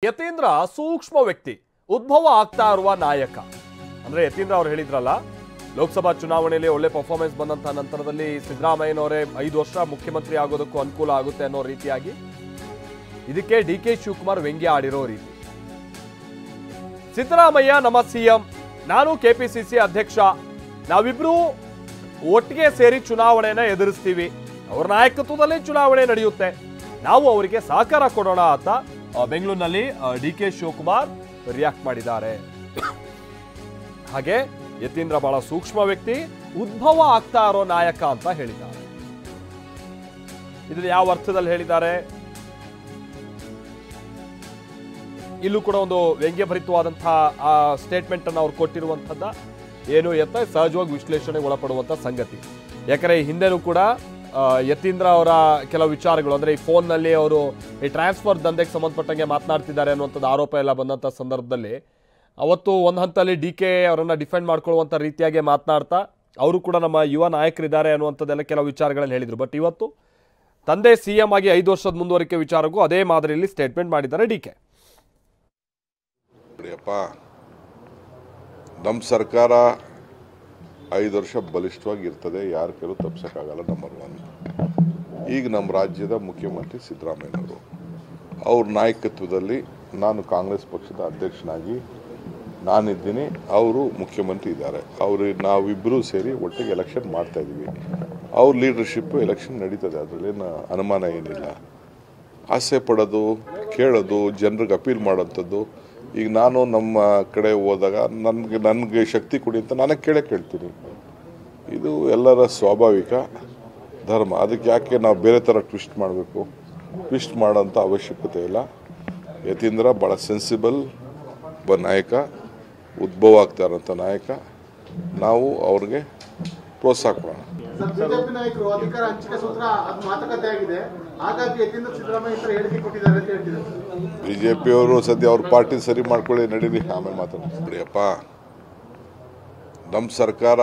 ಯತೀಂದ್ರ ಸೂಕ್ಷ್ಮ ವ್ಯಕ್ತಿ, ಉದ್ಭವ ಆಗ್ತಾ ಇರುವ ನಾಯಕ ಅಂದ್ರೆ ಯತೀಂದ್ರ ಅವರು ಹೇಳಿದ್ರಲ್ಲ, ಲೋಕಸಭಾ ಚುನಾವಣೆಯಲ್ಲಿ ಒಳ್ಳೆ ಪರ್ಫಾರ್ಮೆನ್ಸ್ ಬಂದಂತ ನಂತರದಲ್ಲಿ ಸಿದ್ದರಾಮಯ್ಯನವರೇ 5 ವರ್ಷ ಮುಖ್ಯಮಂತ್ರಿ ಆಗೋದಕ್ಕೂ ಅನುಕೂಲ ಆಗುತ್ತೆ ಅನ್ನೋ ರೀತಿಯಾಗಿ ಇದಕ್ಕೆ ಡಿ.ಕೆ. ಶಿವಕುಮಾರ್ ವ್ಯಂಗ್ಯ ಆಡಿರೋ ರೀತಿ. ಸಿದ್ದರಾಮಯ್ಯ ನಮ್ಮ ಸಿಎಂ, ನಾನು ಕೆಪಿಸಿಸಿ ಅಧ್ಯಕ್ಷ, ನಾವಿಬ್ರು ಒಟ್ಟಿಗೆ ಸೇರಿ ಚುನಾವಣೆನ ಎದುರಿಸ್ತೀವಿ, ಅವರ ನಾಯಕತ್ವದಲ್ಲೇ ಚುನಾವಣೆ ನಡೆಯುತ್ತೆ, ನಾವು ಅವರಿಗೆ ಸಹಕಾರ ಕೊಡೋಣ ಅಂತ ಬೆಂಗಳೂರಿನಲ್ಲಿ ಡಿ.ಕೆ. ಶಿವಕುಮಾರ್ ರಿಯಾಕ್ಟ್ ಮಾಡಿದ್ದಾರೆ. ಹಾಗೆ ಯತೀಂದ್ರ ಬಹಳ ಸೂಕ್ಷ್ಮ ವ್ಯಕ್ತಿ, ಉದ್ಭವ ಆಗ್ತಾ ಇರೋ ನಾಯಕ ಅಂತ ಹೇಳಿದ್ದಾರೆ. ಇದನ್ನ ಯಾವ ಅರ್ಥದಲ್ಲಿ ಹೇಳಿದ್ದಾರೆ, ಇಲ್ಲೂ ಕೂಡ ಒಂದು ವ್ಯಂಗ್ಯಭರಿತವಾದಂತಹ ಸ್ಟೇಟ್ಮೆಂಟ್ ಅನ್ನು ಅವ್ರು ಕೊಟ್ಟಿರುವಂತದ್ದ ಏನು ಎತ್ತ ಸಹಜವಾಗಿ ವಿಶ್ಲೇಷಣೆಗೆ ಒಳಪಡುವಂತ ಸಂಗತಿ. ಯಾಕಂದ್ರೆ ಹಿಂದೆನೂ ಕೂಡ ಯತೀಂದ್ರ ಅವರ ಕೆಲವು ವಿಚಾರಗಳು ಅಂದ್ರೆ ಈ ಫೋನ್ ನಲ್ಲಿ ಅವರು ಈ ಟ್ರಾನ್ಸ್ಫರ್ ದಂಧೆಗೆ ಸಂಬಂಧಪಟ್ಟಂಗೆ ಮಾತನಾಡ್ತಿದ್ದಾರೆ ಅನ್ನುವಂಥದ್ದು ಆರೋಪ ಎಲ್ಲ ಬಂದಂತ ಸಂದರ್ಭದಲ್ಲಿ ಅವತ್ತು ಒಂದು ಹಂತದಲ್ಲಿ ಡಿ.ಕೆ. ಅವರನ್ನ ಡಿಫೆಂಡ್ ಮಾಡ್ಕೊಳ್ಳುವಂತ ರೀತಿಯಾಗಿ ಮಾತನಾಡ್ತಾ ಅವರು ಕೂಡ ನಮ್ಮ ಯುವ ನಾಯಕರಿದ್ದಾರೆ ಅನ್ನುವಂಥದ್ದೆಲ್ಲ ಕೆಲವು ವಿಚಾರಗಳನ್ನು ಹೇಳಿದ್ರು. ಬಟ್ ಇವತ್ತು ತಂದೆ ಸಿಎಂ ಆಗಿ 5 ವರ್ಷದ ಮುಂದುವರಿಕೆ ವಿಚಾರಕ್ಕೂ ಅದೇ ಮಾದರಿಯಲ್ಲಿ ಸ್ಟೇಟ್ಮೆಂಟ್ ಮಾಡಿದ್ದಾರೆ ಡಿ.ಕೆ. ನಮ್ಮ ಸರ್ಕಾರ 5 ವರ್ಷ ಬಲಿಷ್ಠವಾಗಿರ್ತದೆ, ಯಾರ ಕೆಲವು ತಪ್ಪಿಸೋಕ್ಕಾಗಲ್ಲ. ನಂಬರ್ 1. ಈಗ ನಮ್ಮ ರಾಜ್ಯದ ಮುಖ್ಯಮಂತ್ರಿ ಸಿದ್ದರಾಮಯ್ಯನವರು, ಅವ್ರ ನಾಯಕತ್ವದಲ್ಲಿ ನಾನು ಕಾಂಗ್ರೆಸ್ ಪಕ್ಷದ ಅಧ್ಯಕ್ಷನಾಗಿ ನಾನಿದ್ದೀನಿ, ಅವರು ಮುಖ್ಯಮಂತ್ರಿ ಇದ್ದಾರೆ. ನಾವಿಬ್ಬರೂ ಸೇರಿ ಒಟ್ಟಿಗೆ ಎಲೆಕ್ಷನ್ ಮಾಡ್ತಾ ಇದ್ದೀವಿ. ಅವ್ರ ಲೀಡರ್ಶಿಪ್ ಎಲೆಕ್ಷನ್ ನಡೀತದೆ, ಅದರಲ್ಲೇನು ಅನುಮಾನ ಏನಿಲ್ಲ. ಆಸೆ ಪಡೋದು, ಕೇಳೋದು, ಜನರಿಗೆ ಅಪೀಲ್ ಮಾಡೋಂಥದ್ದು. ಈಗ ನಾನು ನಮ್ಮ ಕಡೆ ಹೋದಾಗ ನನಗೆ ಶಕ್ತಿ ಕೊಡಿ ಅಂತ ನಾನೇ ಕೇಳ್ತೀನಿ. ಇದು ಎಲ್ಲರ ಸ್ವಾಭಾವಿಕ ಧರ್ಮ. ಅದಕ್ಕೆ ಯಾಕೆ ನಾವು ಬೇರೆ ಥರ ಟ್ವಿಸ್ಟ್ ಮಾಡಬೇಕು? ಟ್ವಿಸ್ಟ್ ಮಾಡೋಂಥ ಅವಶ್ಯಕತೆ ಇಲ್ಲ. ಯತೀಂದ್ರ ಭಾಳ ಸೆನ್ಸಿಬಲ್ ಒಬ್ಬ ನಾಯಕ, ಉದ್ಭವ ಆಗ್ತಾ ಇರೋಂಥ ನಾಯಕ. ನಾವು ಅವ್ರಿಗೆ ಪ್ರೋತ್ಸಾಹ ಕೊಡೋಣ. ಬಿಜೆಪಿ ನಾಯಕರು ಅಧಿಕಾರ ಹಂಚಿಕೆ ಸೂತ್ರ ಅದು ಮಾತುಕತೆ ಆಗಿದೆ, ಹಾಗಾಗಿ ಯತೀಂದ್ರ ಸಿದ್ದರಾಮಯ್ಯ ಹೇಳಿಕೆ ಕೊಟ್ಟಿದ್ದಾರೆ ಅಂತ ಹೇಳ್ತಿದ್ದಾರೆ. ಬಿಜೆಪಿಯವರು ಸದ್ಯ ಅವ್ರ ಪಾರ್ಟಿ ಸರಿ ಮಾಡ್ಕೊಳ್ಳಿ, ನಡೀರಿ, ಆಮೇಲೆ ಮಾತಾಡ್ತೀವಿ. ನಮ್ಮ ಸರ್ಕಾರ